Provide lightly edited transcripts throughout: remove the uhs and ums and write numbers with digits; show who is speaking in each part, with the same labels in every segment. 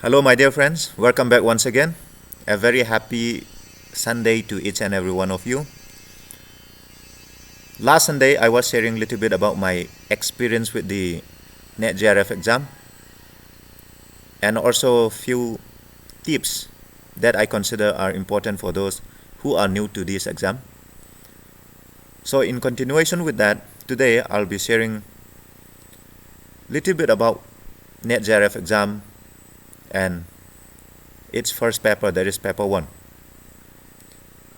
Speaker 1: Hello my dear friends, welcome back once again. A very happy Sunday to each and every one of you. Last Sunday I was sharing a little bit about my experience with the NET JRF exam and also few tips that I consider are important for those who are new to this exam. So in continuation with that, today I'll be sharing a little bit about NET JRF exam and its first paper, that is paper 1.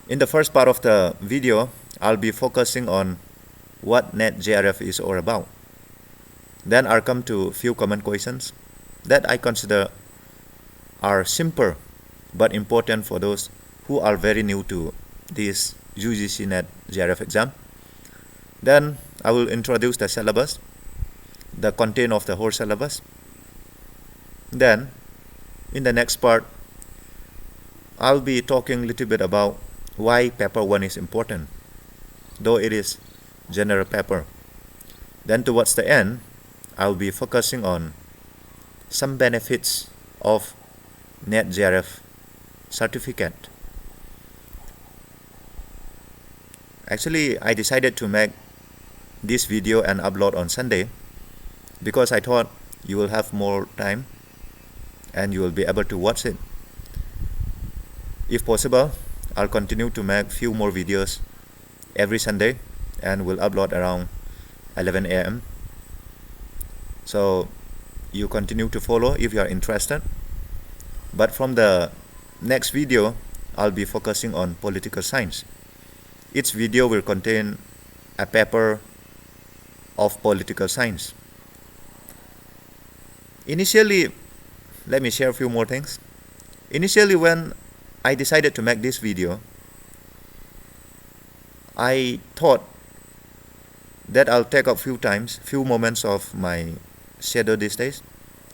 Speaker 1: In the first part of the video, I'll be focusing on what NET JRF is all about. Then I'll come to few common questions that I consider are simple but important for those who are very new to this Ugc-Net JRF exam. Then I will introduce the syllabus, the content of the whole syllabus. Then in the next part, I'll be talking a little bit about why paper 1 is important, though it is general paper. Then towards the end, I'll be focusing on some benefits of NET JRF certificate. Actually, I decided to make this video and upload on Sunday because I thought you will have more time and you will be able to watch it. If possible, I'll continue to make few more videos every Sunday and will upload around 11 a.m. So you continue to follow if you are interested. But from the next video, I'll be focusing on political science. Each video will contain a paper of political science. Initially, let me share a few more things. Initially, when I decided to make this video, I thought that I'll take up few moments of my schedule these days,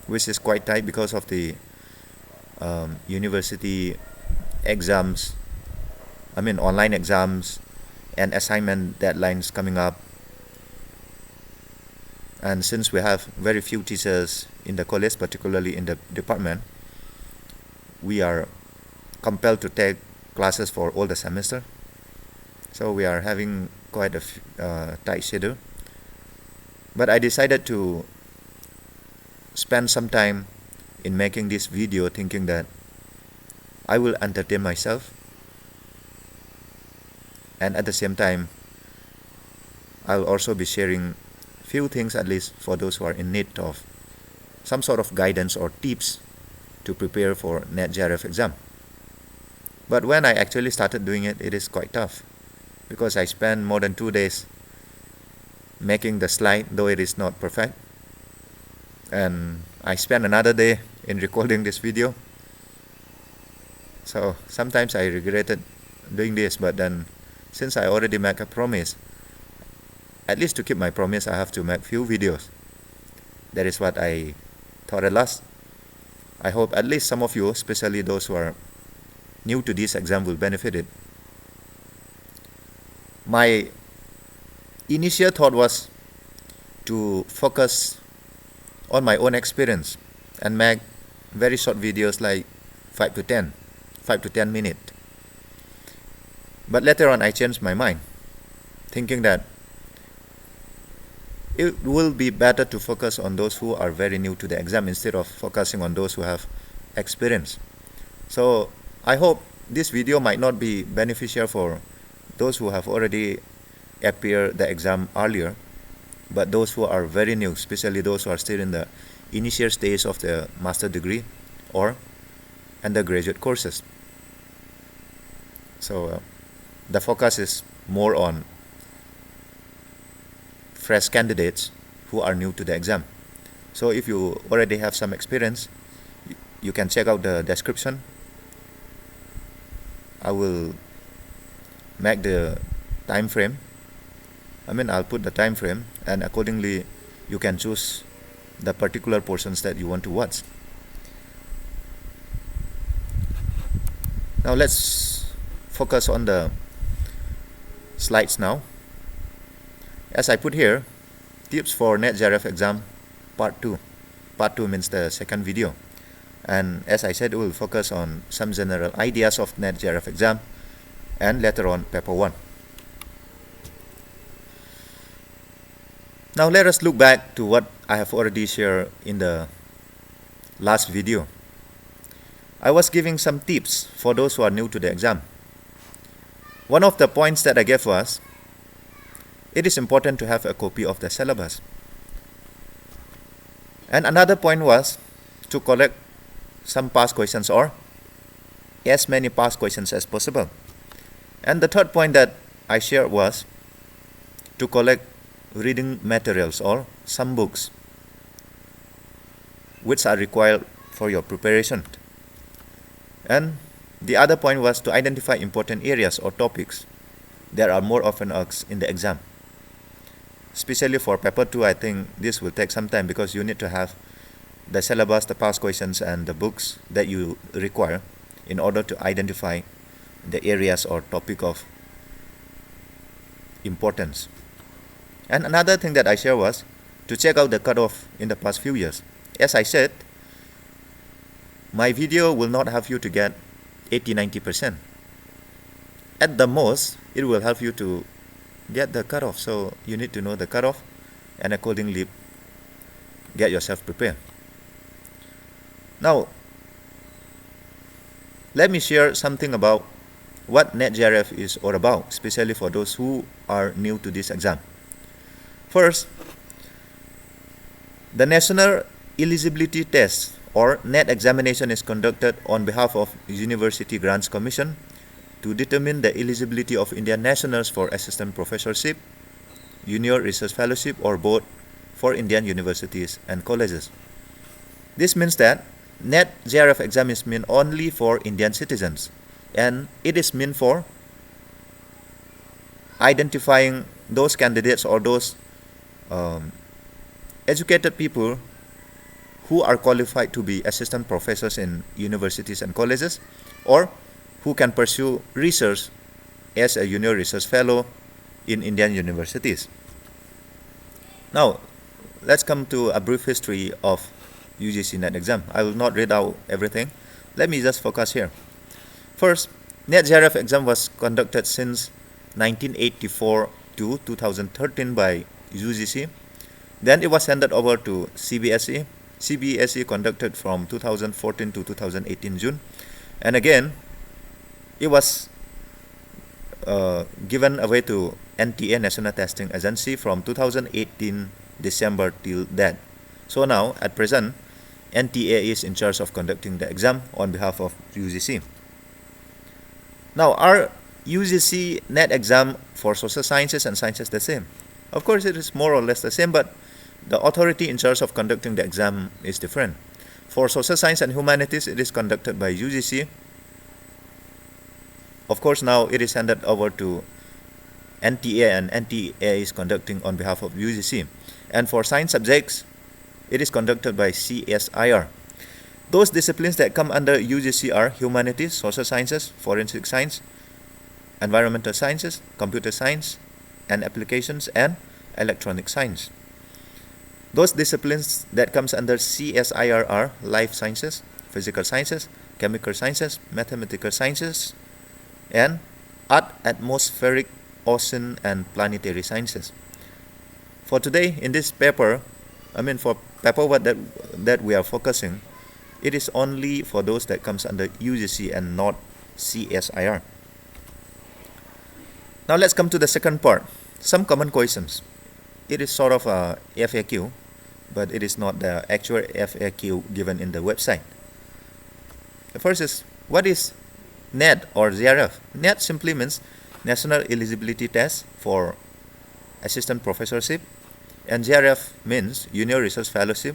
Speaker 1: which is quite tight because of the university exams, online exams and assignment deadlines coming up. And since we have very few teachers in the college, particularly in the department, we are compelled to take classes for all the semester. So we are having quite a tight schedule. But I decided to spend some time in making this video thinking that I will entertain myself, and at the same time I'll also be sharing few things, at least for those who are in need of some sort of guidance or tips to prepare for NET JRF exam. But when I actually started doing it, it is quite tough because I spent more than 2 days making the slide, though it is not perfect, and I spent another day in recording this video. So sometimes I regretted doing this, but then since I already made a promise, at least to keep my promise, I have to make few videos. That is what I thought at last. I hope at least some of you, especially those who are new to this exam, will benefit it. My initial thought was to focus on my own experience and make very short videos like 5 to 10 minutes. But later on I changed my mind, thinking that it will be better to focus on those who are very new to the exam instead of focusing on those who have experience. So I hope this video might not be beneficial for those who have already appeared the exam earlier, but those who are very new, especially those who are still in the initial stage of the master degree or undergraduate courses. So the focus is more on fresh candidates who are new to the exam. So if you already have some experience, you can check out the description. I will make the time frame. I'll put the time frame, and accordingly you can choose the particular portions that you want to watch. Now let's focus on the slides now. As I put here, tips for NET JRF exam part 2. Part 2 means the second video. And as I said, we will focus on some general ideas of NET JRF exam and later on paper 1. Now let us look back to what I have already shared in the last video. I was giving some tips for those who are new to the exam. One of the points that I gave was, it is important to have a copy of the syllabus. And another point was to collect some past questions or as many past questions as possible. And the third point that I shared was to collect reading materials or some books which are required for your preparation. And the other point was to identify important areas or topics that are more often asked in the exam. Especially for paper 2, I think this will take some time because you need to have the syllabus, the past questions, and the books that you require in order to identify the areas or topic of importance. And another thing that I shared was to check out the cutoff in the past few years. As I said, my video will not help you to get 80-90%. At the most, it will help you to get the cutoff. So you need to know the cutoff and accordingly get yourself prepared. Now, let me share something about what NET JRF is all about, especially for those who are new to this exam. First, the National Eligibility Test or NET examination is conducted on behalf of University Grants Commission to determine the eligibility of Indian nationals for assistant professorship, junior research fellowship, or both for Indian universities and colleges. This means that NET JRF exam is meant only for Indian citizens, and it is meant for identifying those candidates or those educated people who are qualified to be assistant professors in universities and colleges, or who can pursue research as a junior research fellow in Indian universities. Now, let's come to a brief history of UGC-NET exam. I will not read out everything. Let me just focus here. First, NET JRF exam was conducted since 1984 to 2013 by UGC. Then it was handed over to CBSE. CBSE conducted from 2014 to 2018 June. And again, it was given away to NTA National Testing Agency from 2018 December till that. So now, at present, NTA is in charge of conducting the exam on behalf of UGC. Now, are UGC-NET exam for social sciences and sciences the same? Of course, it is more or less the same, but the authority in charge of conducting the exam is different. For social science and humanities, it is conducted by UGC. Of course, now it is handed over to NTA, and NTA is conducting on behalf of UGC. And for science subjects, it is conducted by CSIR. Those disciplines that come under UGC are humanities, social sciences, forensic science, environmental sciences, computer science and applications, and electronic science. Those disciplines that comes under CSIR are life sciences, physical sciences, chemical sciences, mathematical sciences, and earth, atmospheric, ocean, and planetary sciences. For today, in this paper, for paper 1 that we are focusing, it is only for those that comes under UGC and not CSIR. Now let's come to the second part, some common questions. It is sort of a FAQ, but it is not the actual FAQ given in the website. The first is, what is NET or JRF? NET simply means National Eligibility Test for Assistant Professorship, and JRF means Junior Research Fellowship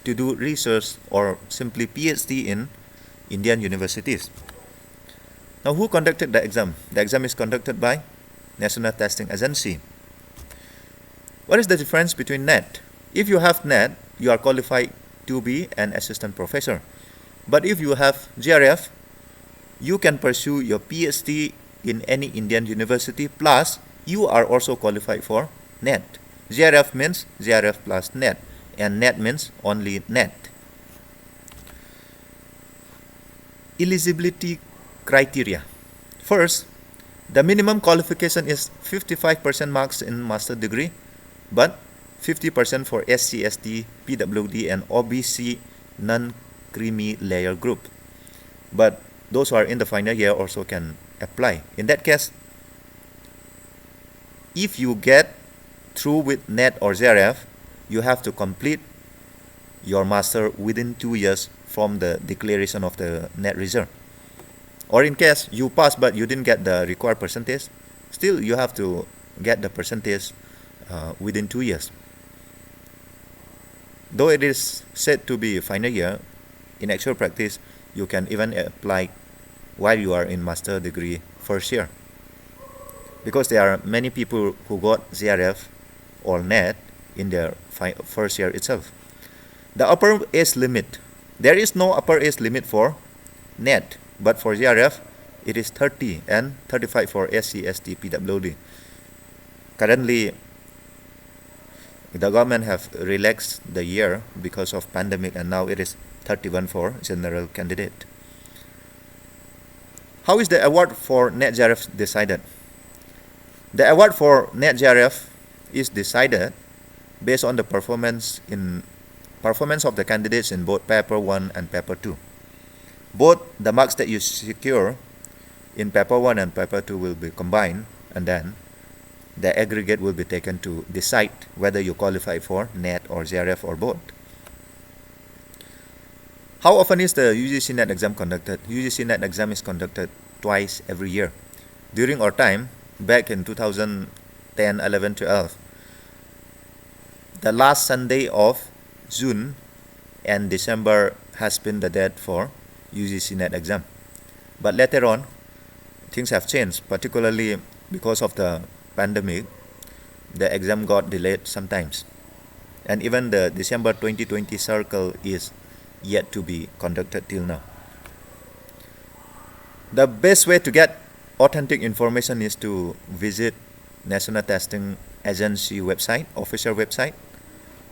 Speaker 1: to do research or simply PhD in Indian universities. Now, who conducted the exam? The exam is conducted by National Testing Agency. What is the difference between NET? If you have NET, you are qualified to be an assistant professor. But if you have JRF, you can pursue your PhD in any Indian university, plus you are also qualified for NET. JRF means JRF plus NET, and NET means only NET. eligibility criteria. First, the minimum qualification is 55% marks in master degree, but 50% for SC, ST, PWD, and OBC non-creamy layer group. But those who are in the final year also can apply. In that case, if you get through with NET or JRF, you have to complete your master within 2 years from the declaration of the NET result. Or in case you pass but you didn't get the required percentage, still you have to get the percentage within 2 years. Though it is said to be final year, in actual practice, you can even apply while you are in master degree first year. Because there are many people who got JRF or NET in their first year itself. The upper age limit. There is no upper age limit for NET, but for JRF, it is 30 and 35 for SC, ST, PWD. Currently, the government have relaxed the year because of pandemic, and now it is 31 for general candidate. How is the award for NET JRF decided? The award for NET JRF is decided based on the performance of the candidates in both PAPER-1 and PAPER-2. Both the marks that you secure in PAPER-1 and PAPER-2 will be combined, and then the aggregate will be taken to decide whether you qualify for NET or JRF or both. How often is the UGC-Net exam conducted? UGC-Net exam is conducted twice every year. During our time, back in 2010, 11, 12, the last Sunday of June and December has been the date for UGC-Net exam. But later on, things have changed, particularly because of the pandemic. The exam got delayed sometimes. And even the December 2020 circle is yet to be conducted till now. The best way to get authentic information is to visit National Testing Agency website, official website,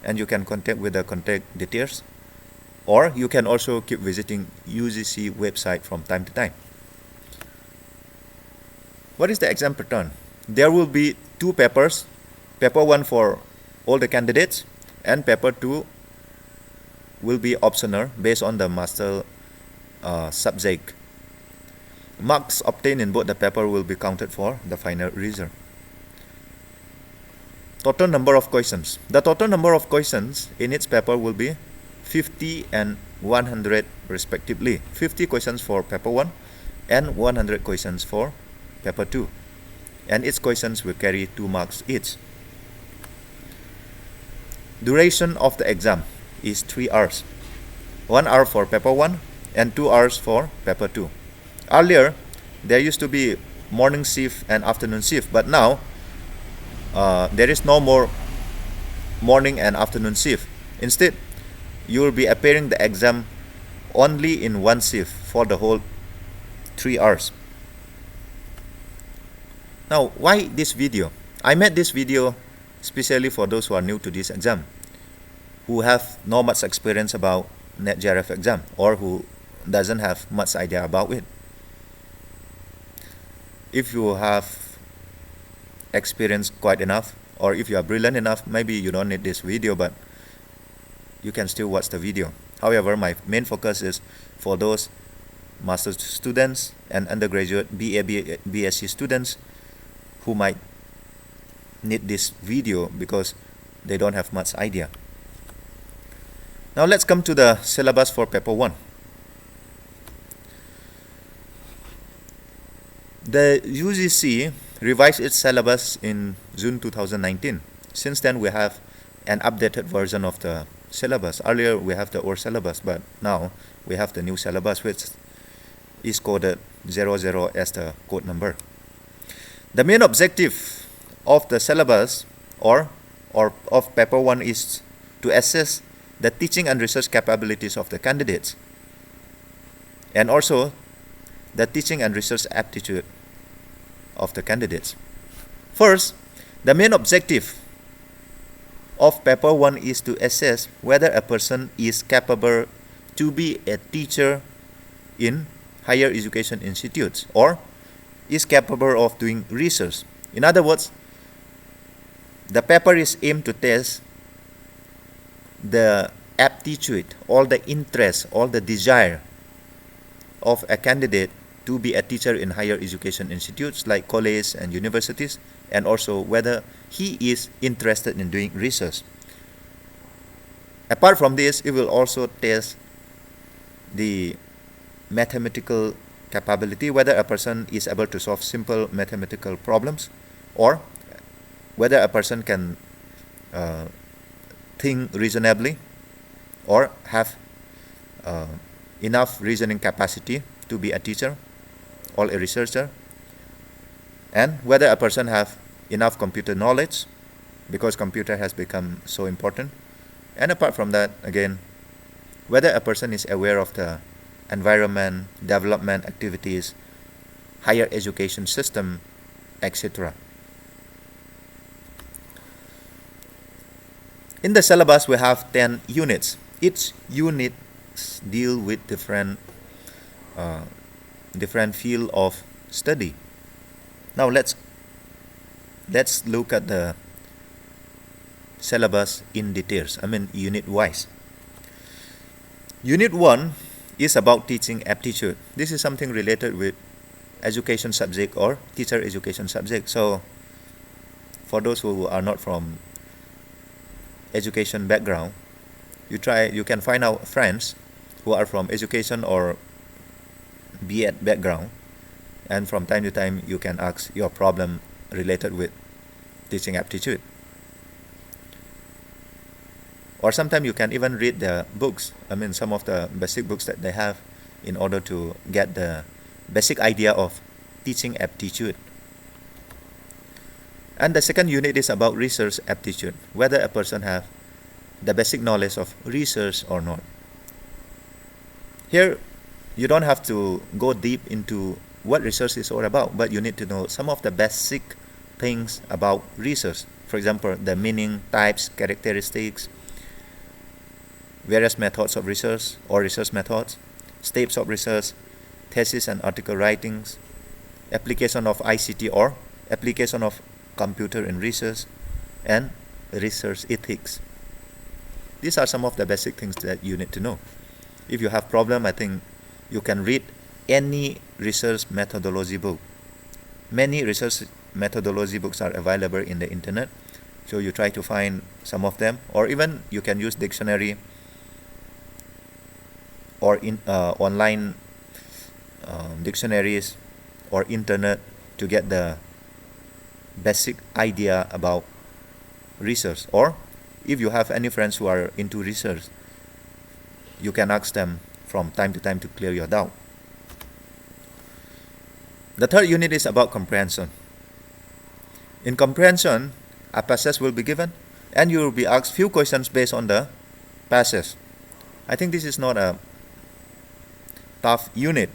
Speaker 1: and you can contact with the contact details, or you can also keep visiting UGC website from time to time. What is the exam pattern? There will be 2 papers, PAPER-1 for all the candidates, and PAPER-2 will be optional based on the master subject. Marks obtained in both the paper will be counted for the final result. Total number of questions. The total number of questions in each paper will be 50 and 100 respectively. 50 questions for PAPER-1 and 100 questions for PAPER-2. And each questions will carry 2 marks each. Duration of the exam is 3 hours. 1 hour for PAPER-1 and 2 hours for PAPER-2. Earlier, there used to be morning shift and afternoon shift, but now there is no more morning and afternoon shift. Instead, you will be appearing the exam only in one shift for the whole 3 hours. Now, why this video? I made this video especially for those who are new to this exam, who have not much experience about NET JRF exam, or who doesn't have much idea about it. If you have experience quite enough, or if you are brilliant enough, maybe you don't need this video, but you can still watch the video. However, my main focus is for those master's students and undergraduate BA, BSc students who might need this video because they don't have much idea. Now let's come to the syllabus for PAPER-1. The UGC revised its syllabus in June 2019. Since then, we have an updated version of the syllabus. Earlier, we have the old syllabus, but now we have the new syllabus, which is coded 00 as the code number. The main objective of the syllabus or of PAPER-1 is to assess the teaching and research capabilities of the candidates, and also the teaching and research aptitude of the candidates. First, the main objective of PAPER-1 is to assess whether a person is capable to be a teacher in higher education institutes or is capable of doing research. In other words, the paper is aimed to test the aptitude, all the interest, all the desire of a candidate to be a teacher in higher education institutes like colleges and universities, and also whether he is interested in doing research. Apart from this, it will also test the mathematical capability, whether a person is able to solve simple mathematical problems or whether a person can think reasonably or have enough reasoning capacity to be a teacher or a researcher, and whether a person have enough computer knowledge, because computer has become so important. And apart from that, again, whether a person is aware of the environment, development activities, higher education system, etc. In the syllabus, we have 10 units. Each unit deal with different field of study. Now let's look at the syllabus in details. Unit wise. Unit 1 is about teaching aptitude. This is something related with education subject or teacher education subject. So for those who are not from education background, you can find out friends who are from education or B.Ed background, and from time to time you can ask your problem related with teaching aptitude. Or sometimes you can even read the books, some of the basic books that they have, in order to get the basic idea of teaching aptitude. And the second unit is about research aptitude, whether a person have the basic knowledge of research or not. Here, you don't have to go deep into what research is all about, but you need to know some of the basic things about research. For example, the meaning, types, characteristics, various methods of research or research methods, steps of research, thesis and article writings, application of ICT or application of computer in research, and research ethics. These are some of the basic things that you need to know. If you have problem, I think you can read any research methodology book. Many research methodology books are available in the internet, so you try to find some of them, or even you can use dictionary or in online dictionaries or internet to get the basic idea about research. Or if you have any friends who are into research, you can ask them from time to time to clear your doubt. The third unit is about comprehension. In comprehension, a passage will be given and you will be asked few questions based on the passage. I think this is not a tough unit,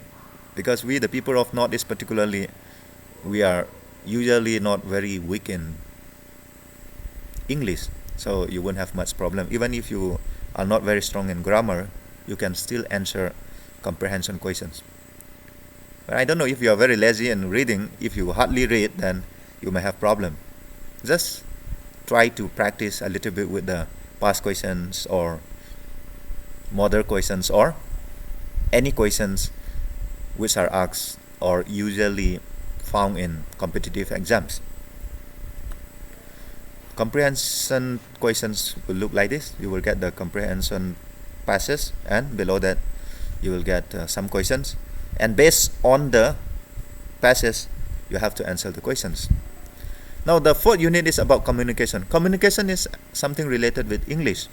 Speaker 1: because we, the people of Northeast particularly, we are usually not very weak in English, so you won't have much problem. Even if you are not very strong in grammar, you can still answer comprehension questions. But I don't know, if you are very lazy in reading, if you hardly read, then you may have problem. Just try to practice a little bit with the past questions or model questions or any questions which are asked or usually found in competitive exams. Comprehension questions will look like this. You will get the comprehension passage, and below that you will get some questions, and based on the passage you have to answer the questions. Now the fourth unit is about communication. Communication is something related with English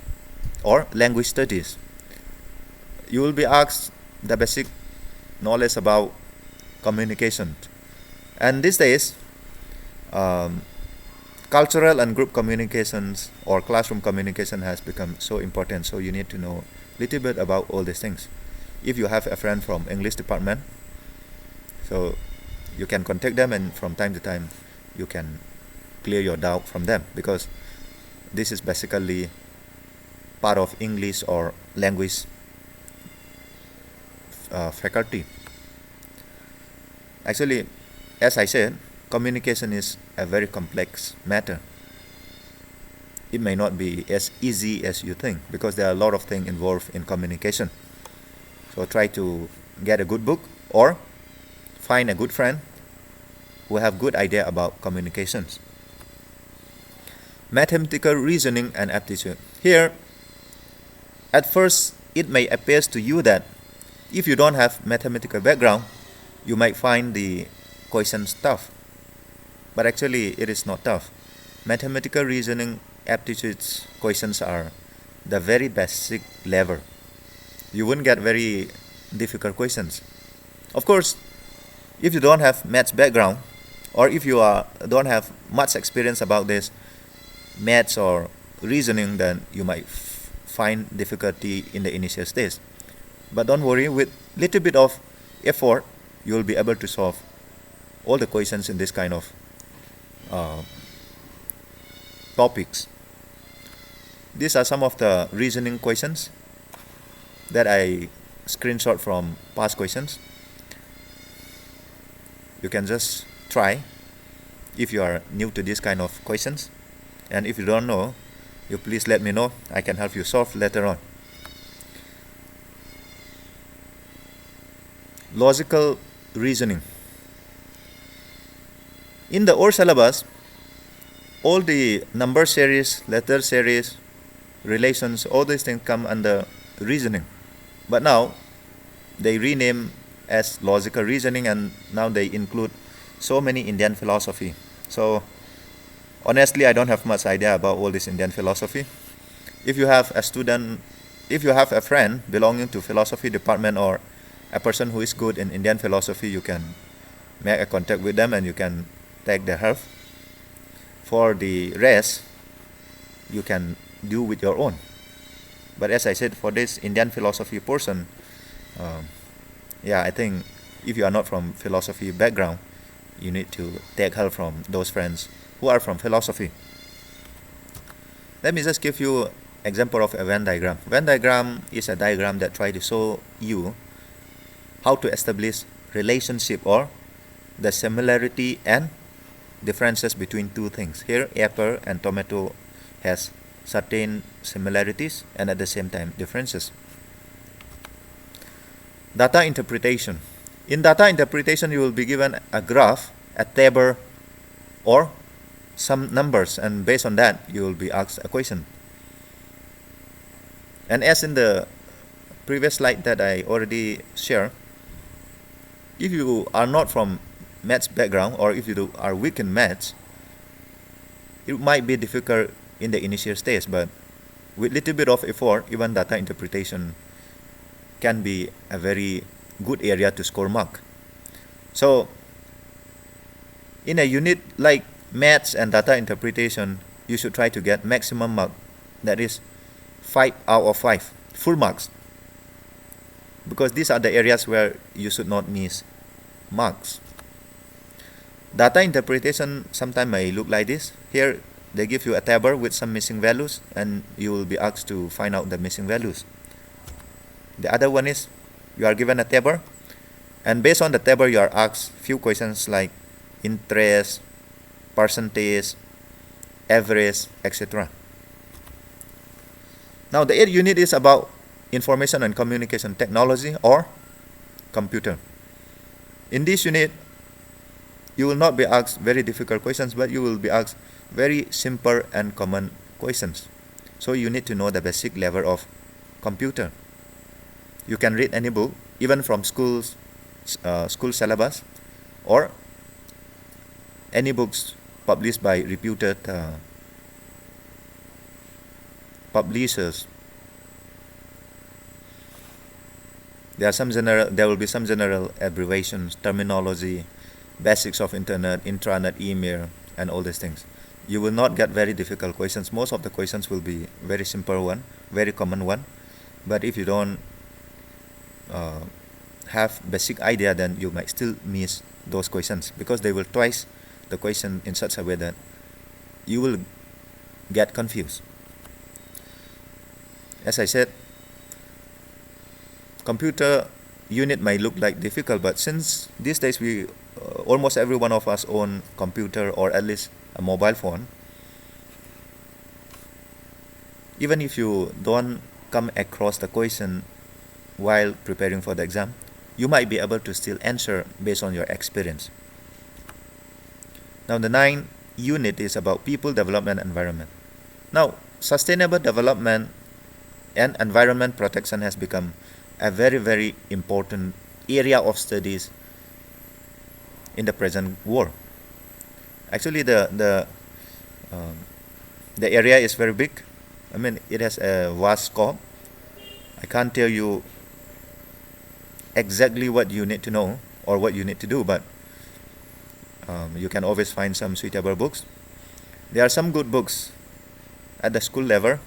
Speaker 1: or language studies. You will be asked the basic knowledge about communication, and these days cultural and group communications or classroom communication has become so important, so you need to know a little bit about all these things. If you have a friend from English department, so you can contact them, and from time to time you can clear your doubt from them, because this is basically part of English or language faculty. Actually, as I said, communication is a very complex matter. It may not be as easy as you think because there are a lot of things involved in communication. So try to get a good book or find a good friend who have good idea about communications. Mathematical reasoning and aptitude. Here, at first, it may appear to you that if you don't have mathematical background, you might find the questions tough. But actually, it is not tough. Mathematical reasoning aptitudes questions are the very basic level. You wouldn't get very difficult questions. Of course, if you don't have maths background, or if you don't have much experience about this maths or reasoning, then you might find difficulty in the initial stage. But don't worry, with little bit of effort, you will be able to solve all the questions in this kind of topics. These are some of the reasoning questions that I screenshot from past questions. You can just try if you are new to this kind of questions, and if you don't know, you please let me know. I can help you solve later on. Logical reasoning. In the old syllabus, all the number series, letter series, relations, all these things come under reasoning. But now they rename as logical reasoning, and now they include so many Indian philosophy. So honestly, I don't have much idea about all this Indian philosophy. If you have a friend belonging to philosophy department or a person who is good in Indian philosophy, you can make a contact with them and you can take their help. For the rest, you can do with your own. But as I said, for this Indian philosophy portion, I think if you are not from philosophy background, you need to take help from those friends who are from philosophy. Let me just give you example of a Venn diagram. Venn diagram is a diagram that tries to show you how to establish relationship or the similarity and differences between two things. Here, apple and tomato has certain similarities and at the same time differences. Data interpretation. In data interpretation, you will be given a graph, a table, or some numbers, and based on that, you will be asked a question. And as in the previous slide that I already shared, if you are not from maths background or if you are weak in maths, it might be difficult in the initial stage, but with little bit of effort, even data interpretation can be a very good area to score mark. So in a unit like maths and data interpretation, you should try to get maximum mark, that is 5 out of 5, full marks, because these are the areas where you should not miss marks. Data interpretation sometimes may look like this. Here they give you a table with some missing values and you will be asked to find out the missing values. The other one is you are given a table and based on the table you are asked few questions like interest, percentage, average, etc. Now the 8th unit is about information and communication technology or computer. In this unit, you will not be asked very difficult questions, but you will be asked very simple and common questions. So you need to know the basic level of computer. You can read any book, even from school syllabus, or any books published by reputed publishers. There will be some general abbreviations, terminology, basics of internet, intranet, email, and all these things. You will not get very difficult questions. Most of the questions will be very simple one, very common one. But if you don't have basic idea, then you might still miss those questions because they will twice the question in such a way that you will get confused. As I said, computer unit may look like difficult, but since these days we almost every one of us own computer or at least a mobile phone. Even if you don't come across the question while preparing for the exam, you might be able to still answer based on your experience. Now the 9th unit is about people, development, environment. Now, sustainable development and environment protection has become a very, very important area of studies in the present world. Actually, the area is very big. I mean, it has a vast scope. I can't tell you exactly what you need to know or what you need to do, but you can always find some suitable books. There are some good books at the school level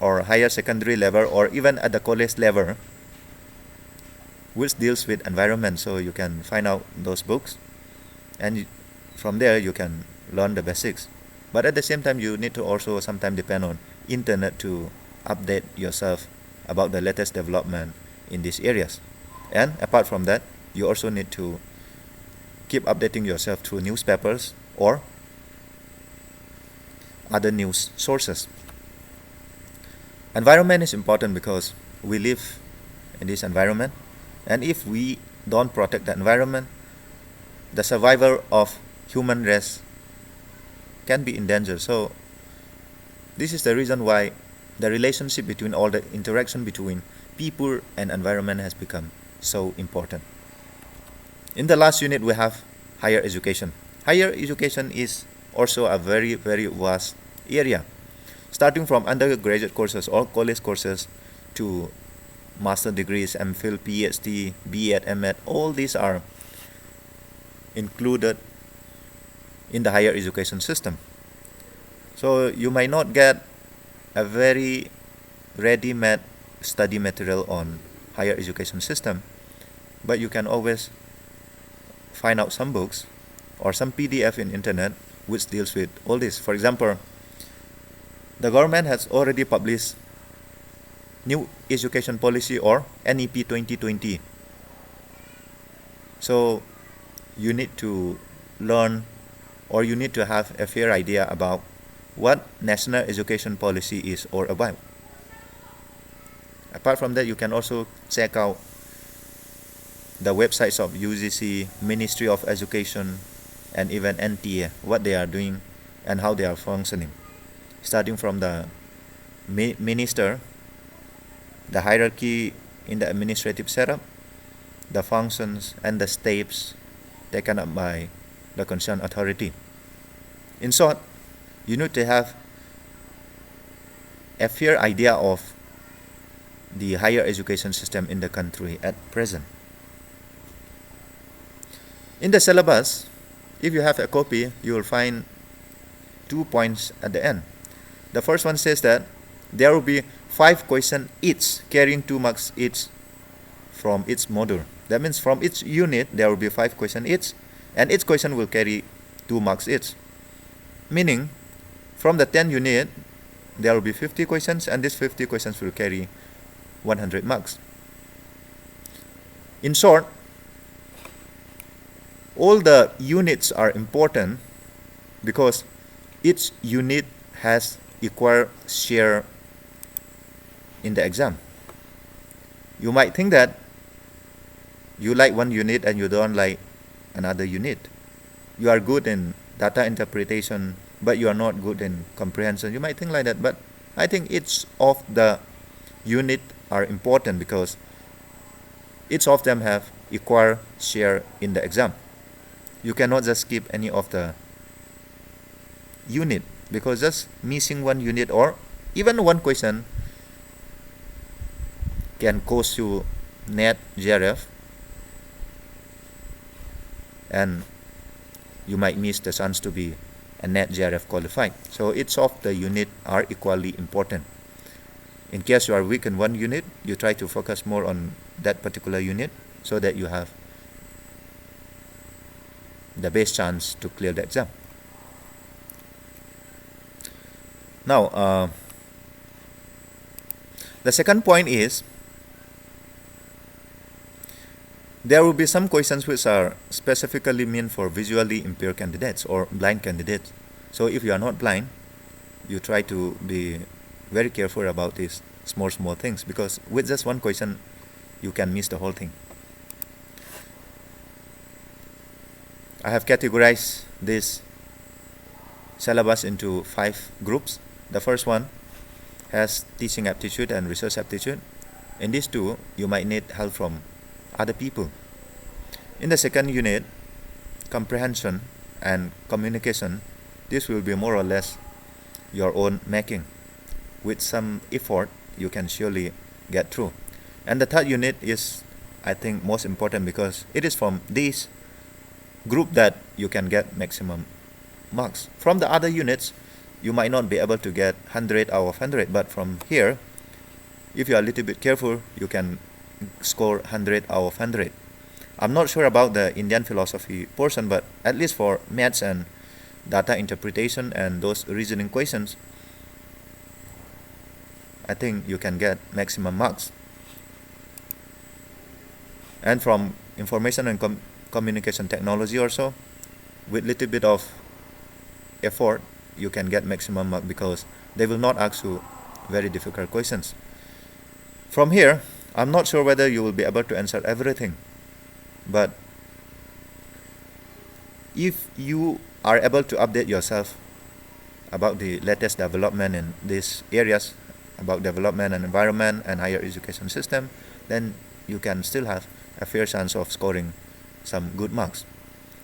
Speaker 1: or higher secondary level or even at the college level which deals with environment, so you can find out those books and from there you can learn the basics. But at the same time, you need to also sometimes depend on internet to update yourself about the latest development in these areas. And apart from that, you also need to keep updating yourself through newspapers or other news sources. Environment is important because we live in this environment, and if we don't protect the environment, the survival of human race can be in danger. So this is the reason why the relationship between all the interaction between people and environment has become so important. In the last unit, we have higher education. Higher education is also a very, very vast area, starting from undergraduate courses or college courses to master degrees, MPhil, PhD, B.Ed, M.Ed. All these are included in the higher education system. So you might not get a very ready-made study material on higher education system, but you can always find out some books or some PDF in internet which deals with all this. For example, the government has already published New Education Policy or NEP 2020. So you need to learn or you need to have a fair idea about what National Education Policy is all about. Apart from that, you can also check out the websites of UGC, Ministry of Education, and even NTA, what they are doing and how they are functioning. Starting from the minister, the hierarchy in the administrative setup, the functions and the steps taken up by the concerned authority. In short, you need to have a fair idea of the higher education system in the country at present. In the syllabus, if you have a copy, you will find 2 points at the end. The first one says that there will be 5 questions each, carrying 2 marks each from each module. That means from each unit, there will be 5 questions each, and each question will carry 2 marks each. Meaning, from the 10 unit, there will be 50 questions, and these 50 questions will carry 100 marks. In short, all the units are important because each unit has equal share in the exam. You might think that you like one unit and you don't like another unit. You are good in data interpretation, but you are not good in comprehension. You might think like that, but I think each of the unit are important because each of them have equal share in the exam. You cannot just skip any of the unit because just missing one unit or even one question can cost you NET, JRF, and you might miss the chance to be a NET JRF qualified. So each of the unit are equally important. In case you are weak in one unit, you try to focus more on that particular unit so that you have the best chance to clear the exam. Now, the second point is There will be some questions which are specifically meant for visually impaired candidates or blind candidates. So if you are not blind, you try to be very careful about these small things, because with just one question, you can miss the whole thing. I have categorized this syllabus into 5 groups. The first one has teaching aptitude and research aptitude. In these two, you might need help from other people. In the second unit, comprehension and communication, this will be more or less your own making. With some effort, you can surely get through. And the third unit is, I think, most important, because it is from this group that you can get maximum marks. From the other units, you might not be able to get 100 out of 100, but from here, if you are a little bit careful, you can score 100 out of 100. I'm not sure about the Indian philosophy portion, but at least for maths and data interpretation and those reasoning questions, I think you can get maximum marks. And from information and communication technology also, with little bit of effort, you can get maximum mark, because they will not ask you very difficult questions. From here, I'm not sure whether you will be able to answer everything, but if you are able to update yourself about the latest development in these areas, about development and environment and higher education system, then you can still have a fair chance of scoring some good marks.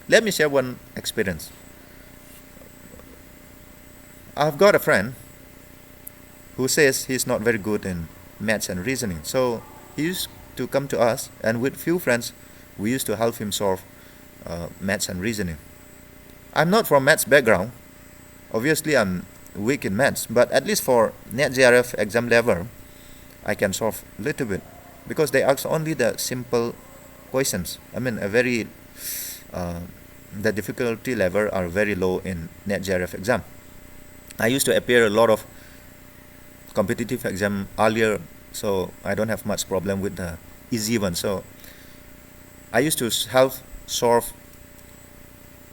Speaker 1: Let me share one experience. I've got a friend who says he's not very good in maths and reasoning. So he used to come to us, and with few friends, we used to help him solve maths and reasoning. I'm not from maths background. Obviously, I'm weak in maths, but at least for NET JRF exam level, I can solve a little bit, because they ask only the simple questions. I mean, the difficulty level are very low in NET JRF exam. I used to appear a lot of competitive exam earlier, so I don't have much problem with the easy one. So I used to help solve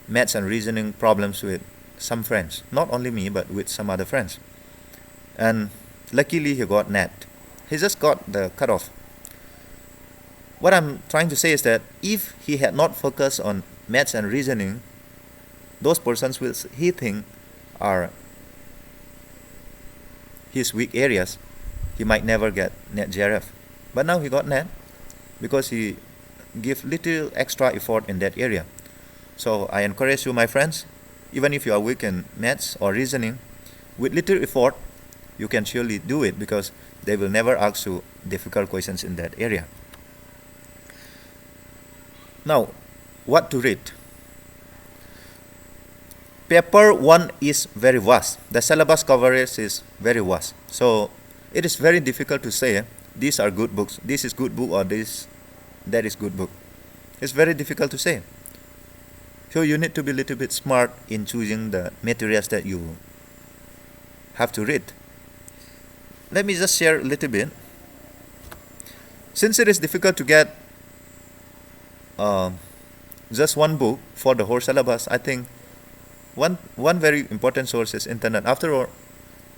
Speaker 1: maths and reasoning problems with some friends, not only me, but with some other friends. And luckily he got NET. He just got the cutoff. What I'm trying to say is that if he had not focused on maths and reasoning, those persons which he think are his weak areas, he might never get NET JRF. But now he got NET because he give little extra effort in that area. So I encourage you, my friends, even if you are weak in maths or reasoning, with little effort, you can surely do it, because they will never ask you difficult questions in that area. Now, what to read? Paper 1 is very vast. The syllabus coverage is very vast. So it is very difficult to say these are good books, this is good book, or that is good book. It's very difficult to say. So you need to be a little bit smart in choosing the materials that you have to read. Let me just share a little bit. Since it is difficult to get just one book for the whole syllabus, I think one very important source is internet. After all,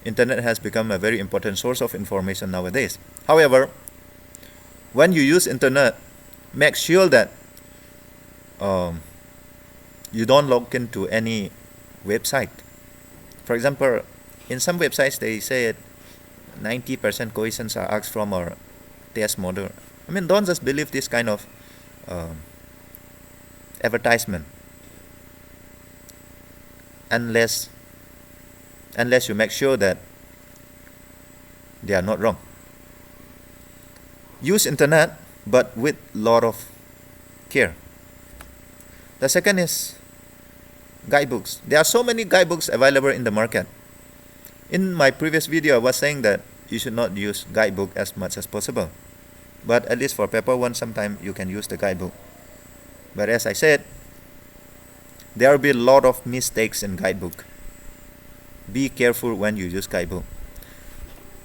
Speaker 1: internet has become a very important source of information nowadays. However, when you use internet, make sure that you don't log into any website. For example, in some websites they say 90% questions are asked from our test model. I mean, don't just believe this kind of advertisement unless you make sure that they are not wrong. Use internet, but with lot of care. The second is guidebooks. There are so many guidebooks available in the market. In my previous video, I was saying that you should not use guidebook as much as possible. But at least for paper 1, sometimes you can use the guidebook. But as I said, there will be a lot of mistakes in guidebook. Be careful when you use guidebook.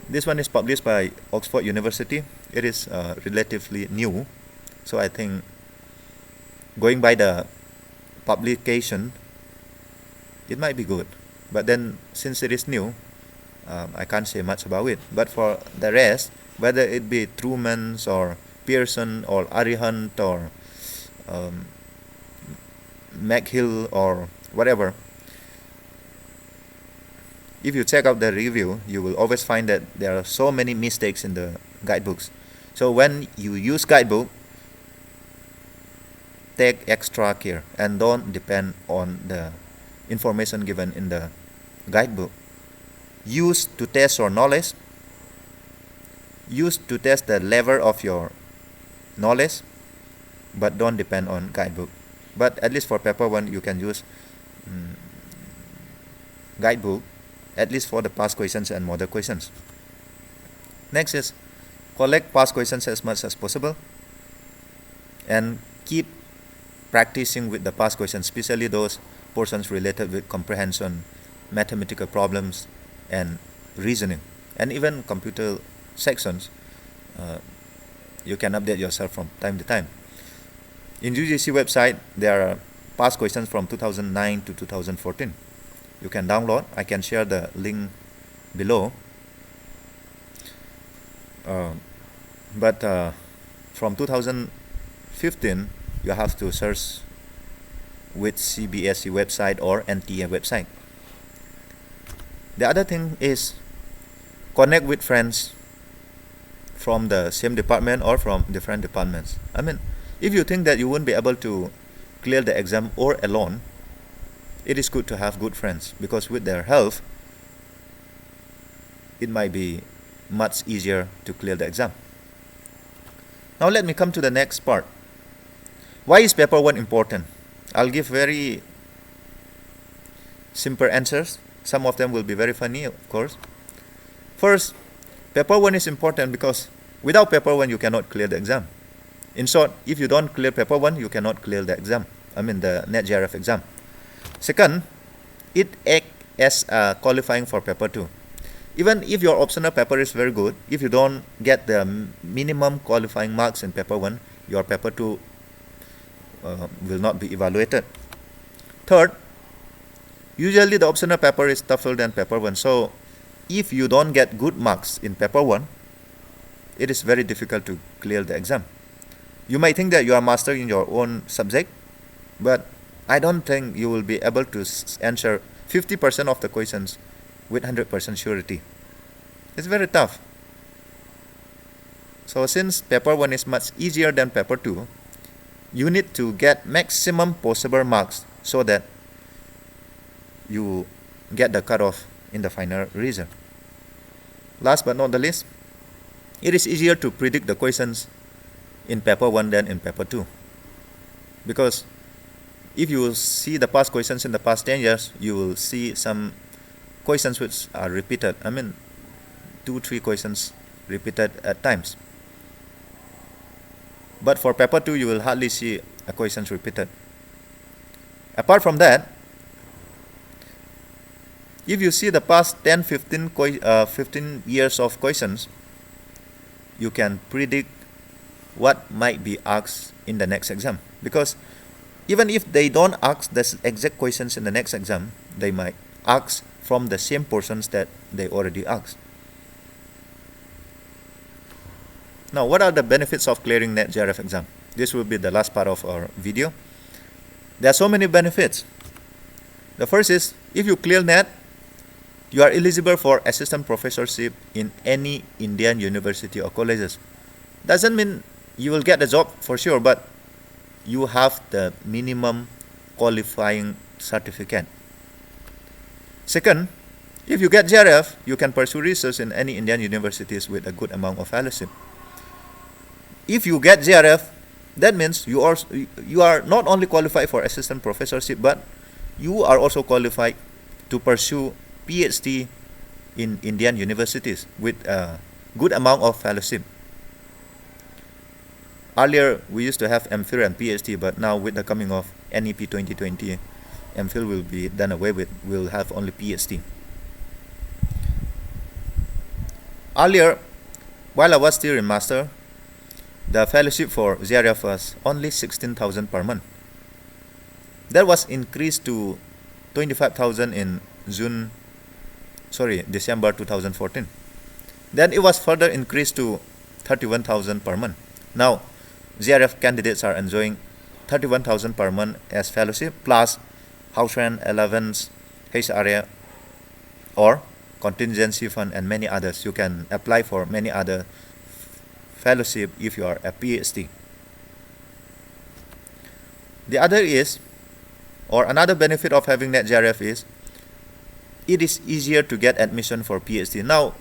Speaker 1: This one is published by Oxford University. It is relatively new, so I think going by the publication, it might be good. But then, since it is new, I can't say much about it. But for the rest, whether it be Truman's or Pearson or Arihant or McHill or whatever, if you check out the review, you will always find that there are so many mistakes in the guidebooks. So when you use guidebook, take extra care and don't depend on the information given in the guidebook. Use to test your knowledge. Use to test the level of your knowledge, but don't depend on guidebook. But at least for paper 1, you can use guidebook, at least for the past questions and model questions. Next is collect past questions as much as possible and keep practicing with the past questions, especially those portions related with comprehension, mathematical problems, and reasoning, and even computer sections. You can update yourself from time to time. In UGC website, there are past questions from 2009 to 2014. You can download. I can share the link below. But from 2015, you have to search with CBSE website or NTA website. The other thing is connect with friends from the same department or from different departments. I mean, if you think that you won't be able to clear the exam or alone, it is good to have good friends, because with their help, it might be much easier to clear the exam. Now let me come to the next part. Why is paper 1 important? I'll give very simple answers. Some of them will be very funny, of course. First, paper 1 is important because without paper 1, you cannot clear the exam. In short, if you don't clear paper 1, you cannot clear the exam. I mean the NET JRF exam. Second, it acts as qualifying for paper 2. Even if your optional paper is very good, if you don't get the minimum qualifying marks in paper 1, your paper 2 will not be evaluated. Third, usually the optional paper is tougher than paper 1. So if you don't get good marks in paper 1, it is very difficult to clear the exam. You might think that you are master in your own subject, but I don't think you will be able to answer 50% of the questions with 100% surety. It's very tough. So since paper 1 is much easier than paper 2, you need to get maximum possible marks so that you get the cutoff in the final result. Last but not the least, it is easier to predict the questions in paper 1 than in paper 2. Because if you see the past questions in the past 10 years, you will see some questions which are repeated. I mean, 2-3 questions repeated at times. But for paper 2, you will hardly see a questions repeated. Apart from that, if you see the past 15 years of questions, you can predict what might be asked in the next exam. Because even if they don't ask the exact questions in the next exam, they might ask from the same portions that they already asked. Now, what are the benefits of clearing NET JRF exam? This will be the last part of our video. There are so many benefits. The first is, if you clear NET, you are eligible for assistant professorship in any Indian university or colleges. Doesn't mean you will get the job for sure, but you have the minimum qualifying certificate. Second, if you get JRF, you can pursue research in any Indian universities with a good amount of fellowship. If you get JRF, that means you are not only qualified for assistant professorship, but you are also qualified to pursue PhD in Indian universities with a good amount of fellowship. Earlier, we used to have MPhil and PhD, but now with the coming of NEP 2020, MPhil will be done away with. We'll have only PhD. Earlier, while I was still in master, the fellowship for JRF was only 16,000 per month. That was increased to 25,000 in December 2014. Then it was further increased to 31,000 per month. Now, JRF candidates are enjoying 31,000 per month as fellowship plus house rent, allowance, HRA, or contingency fund, and many others. You can apply for many other fellowship if you are a PhD. The other is, or another benefit of having NET JRF is, it is easier to get admission for PhD. Now,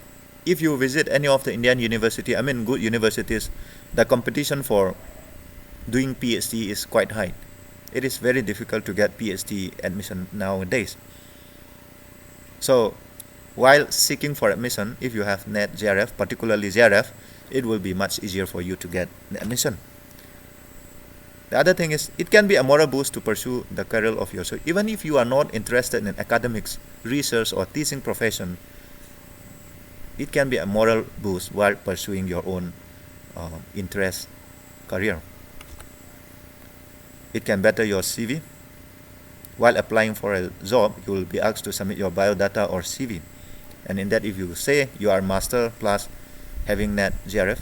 Speaker 1: if you visit any of the Indian university, good universities, the competition for doing PhD is quite high. It is very difficult to get PhD admission nowadays. So, while seeking for admission, if you have NET JRF, particularly JRF, it will be much easier for you to get the admission. The other thing is, it can be a moral boost to pursue the career of yours. So even if you are not interested in academics, research, or teaching profession, it can be a moral boost while pursuing your own interest career. It can better your CV. While applying for a job, you will be asked to submit your biodata or CV. And in that, if you say you are master plus having NET JRF,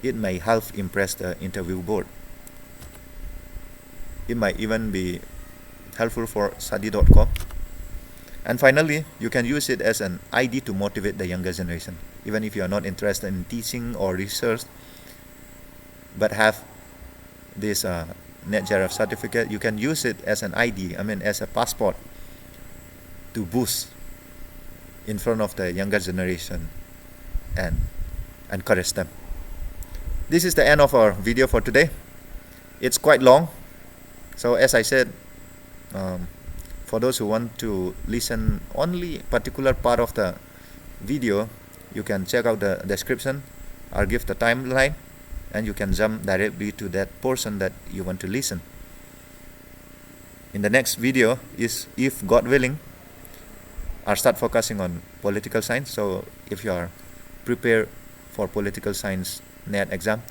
Speaker 1: it may help impress the interview board. It might even be helpful for study.com. And finally, you can use it as an ID to motivate the younger generation. Even if you are not interested in teaching or research, but have this NET JRF certificate, you can use it as an ID, as a passport to boost in front of the younger generation and encourage them. This is the end of our video for today. It's quite long. So as I said, for those who want to listen only particular part of the video, you can check out the description. I'll give the timeline and you can jump directly to that portion that you want to listen. In the next video is, if God willing, I'll start focusing on political science. So if you are prepared for political science NET exam,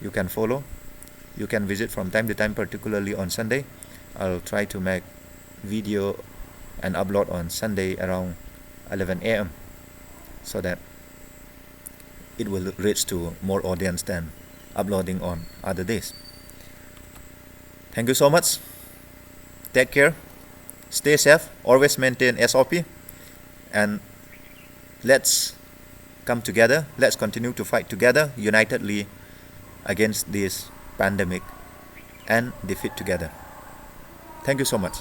Speaker 1: you can follow. You can visit from time to time, particularly on Sunday. I'll try to make video and upload on Sunday around 11 a.m. so that it will reach to more audience than uploading on other days. Thank you so much. Take care. Stay safe. Always maintain SOP. And let's come together. Let's continue to fight together, unitedly, against this pandemic and defeat together. Thank you so much.